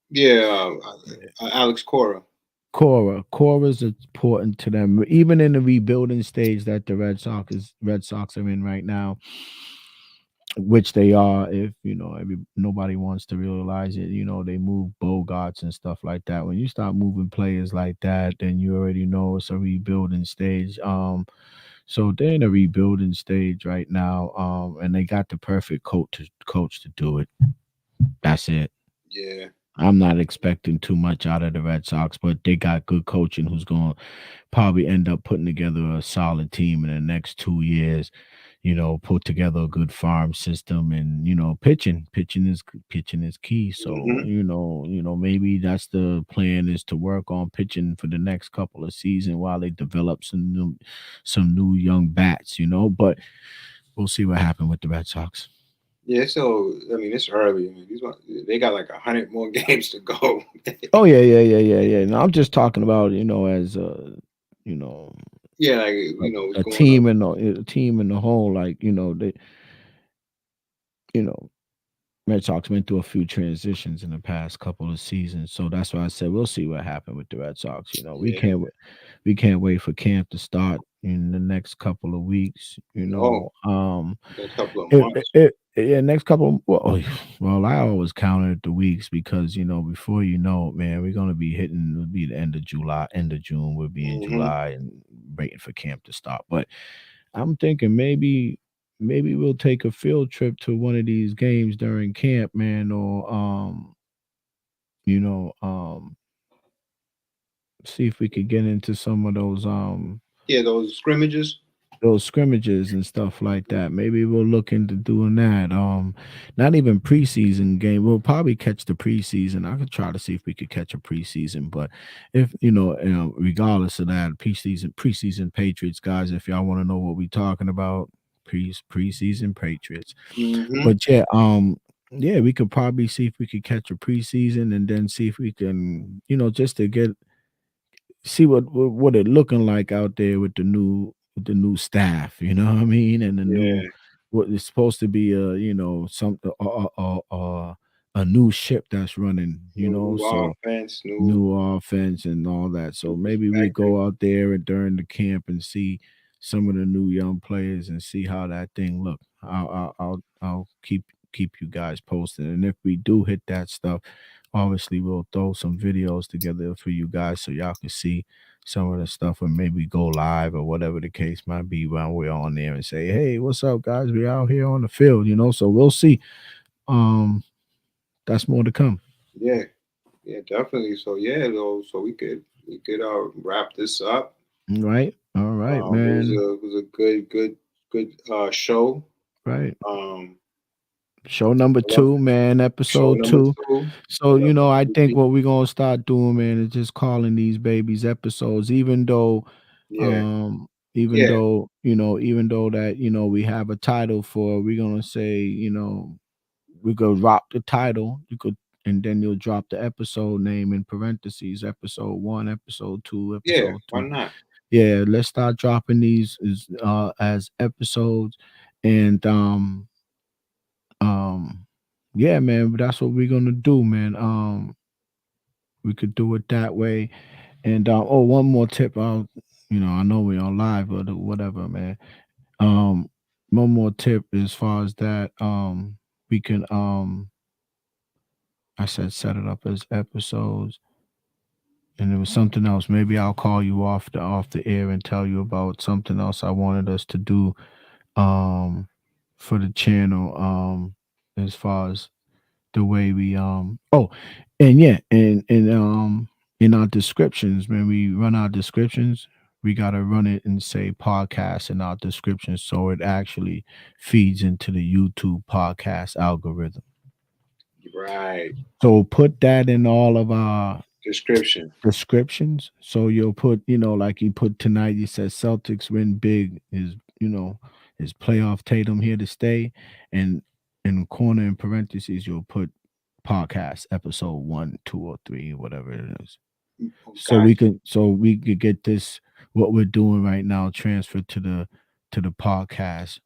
yeah. Alex Cora. Cora's important to them, even in the rebuilding stage that the Red Sox are in right now, which they are. If nobody wants to realize it, they move Bogarts and stuff like that. When you start moving players like that, then you already know it's a rebuilding stage. So they're in a rebuilding stage right now, and they got the perfect coach to do it. That's it. Yeah, I'm not expecting too much out of the Red Sox, but they got good coaching who's going to probably end up putting together a solid team in the next 2 years. Put together a good farm system, and pitching is key. So hmm maybe that's the plan, is to work on pitching for the next couple of seasons while they develop some new young bats. But we'll see what happens with the Red Sox. yeah. So I mean, it's early. I mean, they got like 100 more games to go. Oh yeah, yeah, yeah, yeah, yeah. No, I'm just talking about as you know Yeah, like a, it's a going up. team and a team in the whole, like they you know Red Sox went through a few transitions in the past couple of seasons, so that's why I said we'll see what happened with the Red Sox. We Yeah, can't wait for camp to start in the next couple of weeks. no, next couple of It, months. yeah, next couple. Well, I always counted the weeks because before man, we're gonna be hitting. It'll be the end of July, end of June. We'll be in Hmm July and waiting for camp to start. But I'm thinking maybe we'll take a field trip to one of these games during camp, man, or you know, see if we could get into some of Yeah, those scrimmages. those scrimmages and stuff like that. Maybe we'll look into doing that. Not even preseason game. We'll probably catch the preseason. I could try to see if we could catch a preseason, but if regardless of that, preseason Patriots guys, if y'all want to know what we talking about, preseason Patriots. Hmm But yeah, we could probably see if we could catch a preseason and then see if we can, just to see what it looking like out there with the new staff, you know what I mean, and the new Yeah, what is supposed to be some a new ship that's running, new so offense, new new offense and all that. So new maybe we perspective. go out there and during the camp and see some of the new young players and see how that thing look. I'll keep you guys posted, and if we do hit that stuff, obviously we'll throw some videos together for you guys so y'all can see some of the stuff, and maybe go live or whatever the case might be while we're on there and say, hey, what's up, guys? We out here on the field, So we'll see. Um, that's more to come. Yeah, yeah, definitely. So yeah, though, so we could wrap this up. All right, It was man. a good show. Right. Um, Show number I love two, man, show episode number two. two. So, I Episode think two. what we're gonna start doing, man, is just calling these babies episodes, Yeah, um, even yeah, though, even though that, we have a title for, we're gonna say, we could drop the title, and then you'll drop the episode name in parentheses, episode one, episode two, yeah. episode Why three. not? Yeah, let's start dropping these as episodes, and um, yeah, man, but that's what we're gonna do, man. We could do it that way. And oh, one more tip. I know we're on live, but whatever, man. Um, one more tip as far as that. We can I said set it up as episodes, and there was something else. Maybe I'll call you off the air and tell you about something else I wanted us to do um for the channel as far as the way we and yeah, and in our descriptions, when we run our descriptions, we gotta run it and say podcast in our description so it actually feeds into the YouTube podcast algorithm. Right. So put that in all of our Description. descriptions. So you'll put, like you put tonight, you said Celtics win big, is playoff Tatum here to stay. And in the corner in parentheses, you'll put podcast episode 1, 2, or 3, whatever it is. Oh, So got we could get this what we're doing right now transferred to the podcast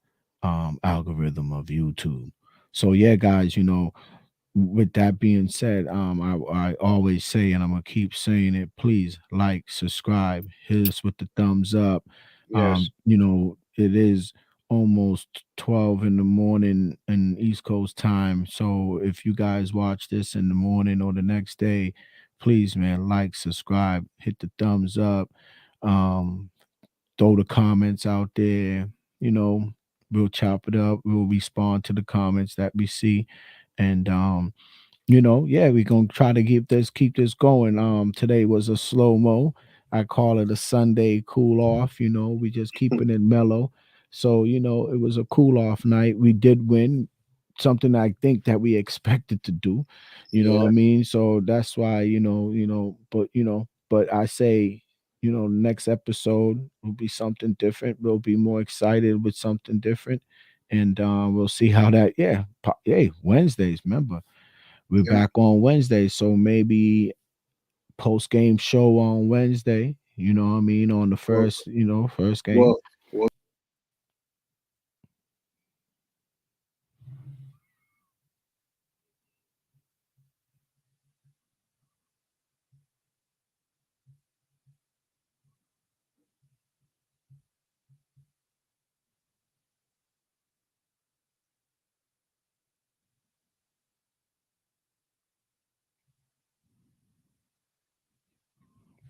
algorithm of YouTube. So yeah, guys, with that being said, I always say, and I'm gonna keep saying it, please like, subscribe, hit us with the thumbs up. Yes. It is almost 12 in the morning in East Coast time. So if you guys watch this in the morning or the next day, please, man, like, subscribe, hit the thumbs up, um, throw the comments out there, you know, we'll chop it up, we'll respond to the comments that we see. And yeah, we're gonna try to keep this going. Today was a slow-mo. I call it a Sunday cool off, we just keeping it mellow. So, it was a cool off night. We did win, something I think that we expected to do, what I Yeah. mean? So that's why, but I say, next episode will be something different. We'll be more excited with something different. And we'll see how that, yeah. Hey, Wednesdays, remember. We're Yeah. back on Wednesday, so maybe post game show on Wednesday. You know what I mean? On the Well, first game. well, well.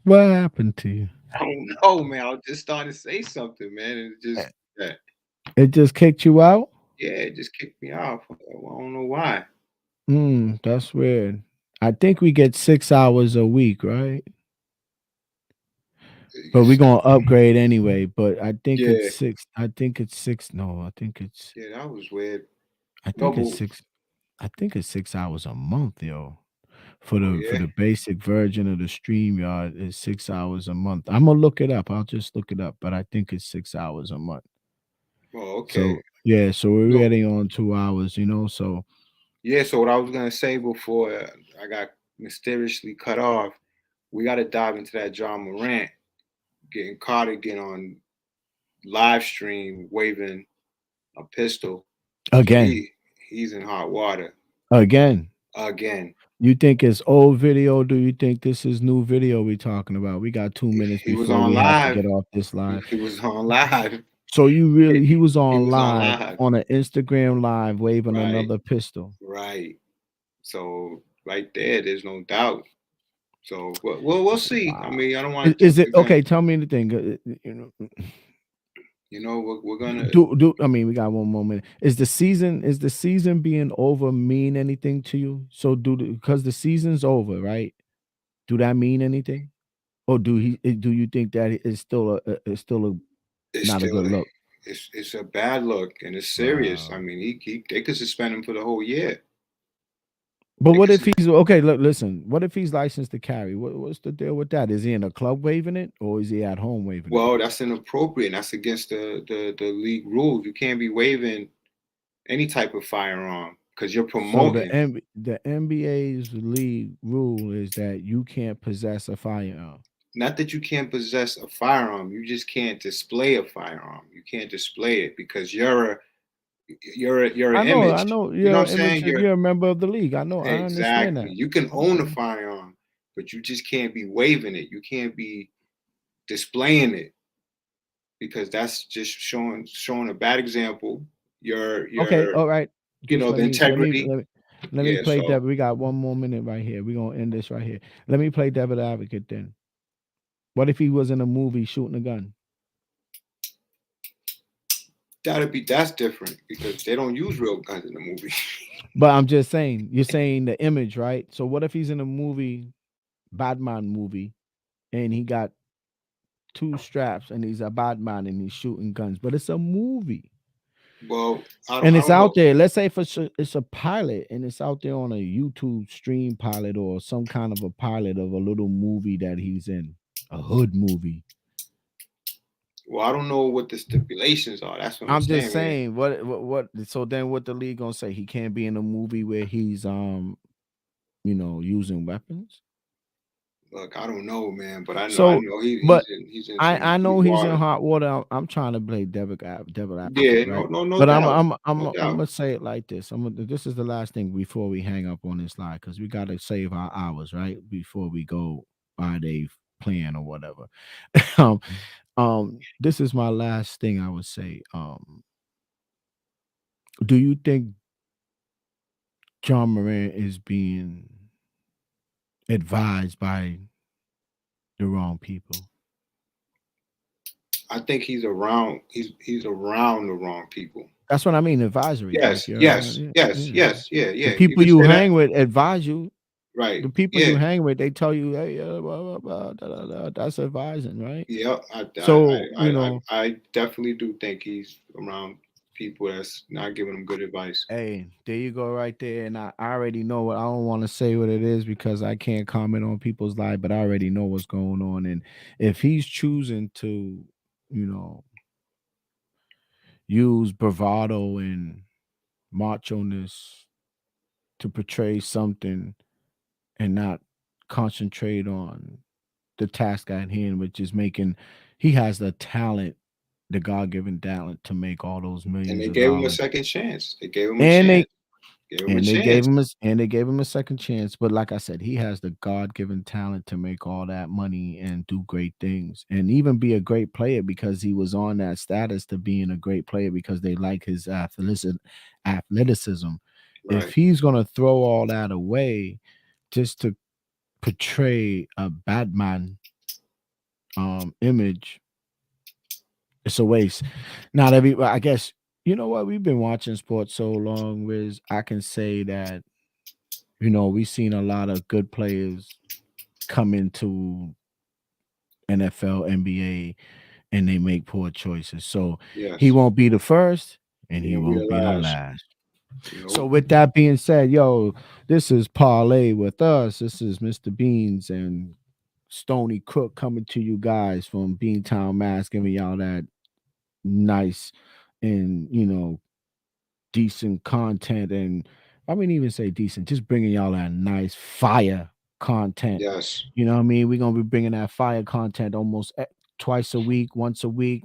What happened to you? I don't know, man. I was just starting to say something, man, and it just Eh, yeah, It just kicked you out? yeah, it just kicked me off. I don't know why. That's weird. I think we get 6 hours a week, right? But we're It's, gonna upgrade anyway. But I think it's yeah, six. I think it's six. No, I think it's. yeah, that was weird. I No, think it's but 6. I think it's 6 hours a month, yo. For oh the yeah, basic version of the StreamYard is 6 hours a month. I'm gonna look it up. I'll just look it up, but I think it's 6 hours a month. oh okay. So yeah, so we're No, already on 2 hours, so yeah. So what I was gonna say before I got mysteriously cut off, we got to dive into that John Morant getting caught again on live stream waving a pistol. So again, he's in hot water again. again. You think it's old video? Do you think this is new video we talking about? We got 2 minutes He was before on we have to live. get off this live. He was on live. So he was He on was on live live. on an Instagram live waving Right, another pistol. right. So right there, there's no doubt. So we'll see. I Wow. mean, I don't want to Is jump it the gun. okay? Tell me anything. You know, we're gonna. Do I mean we got one more minute? Is the season being over mean anything to you? So because the season's over, right? Do that mean anything? Or do you think that it's still a It's not a still good look? it's a bad look and it's serious. I Wow. mean, he they could suspend him for the whole year. But They what could. if he's okay? Look, listen. What if he's licensed to carry? What's the deal with that? Is he in a club waving it, or is he at home waving it? Well, that's inappropriate. That's against the league rules. You can't be waving any type of firearm because you're So the promoting. the NBA's league rule is that you can't possess a firearm. Not that you can't possess a firearm, you just can't display a firearm. You can't display it because you're an I image. know. You know You're what an I'm saying? image. You're a member of the league. I know. I understand Exactly. that. You can own a Okay. firearm, but you just can't be waving it. You can't be displaying it because that's just showing a bad example. Okay. Your All right. Just the let me let me integrity. let me let me Yeah. play So Devil. We got one more minute right here. We're gonna end this right here. Let me play Devil Advocate then. What if he was in a movie shooting a gun? that's different because they don't use real guns in the movie. But I'm just saying, you're saying the image, right? So what if he's in a movie, Batman movie, and he got two straps, and he's a bad man and he's shooting guns. But it's a movie. Well, And I it's don't out know. there. Let's say for sure it's a pilot, and it's out there on a YouTube stream pilot or some kind of a pilot of a little movie that he's in, a hood movie. Well, I don't know what the stipulations are. That's what I'm I'm just saying, man. saying, what? So then, what the league gonna say? He can't be in a movie where he's using weapons. Look, I don't know, man, but I So, know but he's in some I deep know he's in water. hot water. I'm trying to play devil advocate, Yeah, right? no But doubt, no I'm doubt. gonna say it like this. This is the last thing before we hang up on this line because we gotta save our hours, right? Before we go by day plan or whatever. um, this is my last thing I would say. Do you think John Moran is being advised by the wrong people? I think he's around. He's around the wrong people. That's what I mean. Advisory, like Yes, you're, yes, yeah, yes, yeah. yes, yeah, The yeah. You people can you say that, hang with advise you. right? The people Yeah, you hang with, they tell you, hey, blah, blah, blah, da, da, da. That's advising, right? yeah. So, I definitely do think he's around people that's not giving him good advice. hey, there you go, right there. And I already know what I don't want to say what it is because I can't comment on people's life, but I already know what's going on. And if he's choosing to, you know, use bravado and macho-ness to portray something and not concentrate on the task at hand, which is making he has the talent, the God-given talent to make all those And millions they of gave him a dollars. second chance. They gave him a And chance. they Gave him a and chance. they gave him a second chance. But like I said, he has the God-given talent to make all that money and do great things and even be a great player because he was on that status to being a great player because they like his athleticism. If Right. he's gonna throw all that away just to portray a bad man image, it's a waste. Not every I guess you know what, we've been watching sports so long, Wiz, I can say that, we've seen a lot of good players come into NFL, NBA, and they make poor choices. So he Yes. won't be the first and He he won't be the won't be the last. last. So Nope. with that being said, yo, this is Parlay with us. This is Mr. Beans and Stony Crook coming to you guys from Beantown, Mass, giving y'all that nice and decent content, and I wouldn't even say decent, just bringing y'all that nice fire content. Yes. You know what I mean? We're gonna be bringing that fire content almost twice a week, once a week.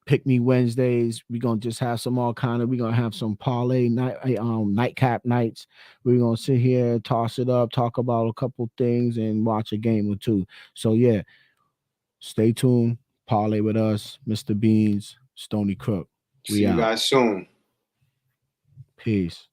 Pick me Wednesdays. We're gonna just have some all kind of. We're gonna have some parlay night, nightcap nights. We're gonna sit here, toss it up, talk about a couple things, and watch a game or two. So yeah, stay tuned. Parlay with us, Mr. Beans, Stony Crook. See We you out. guys soon. Peace.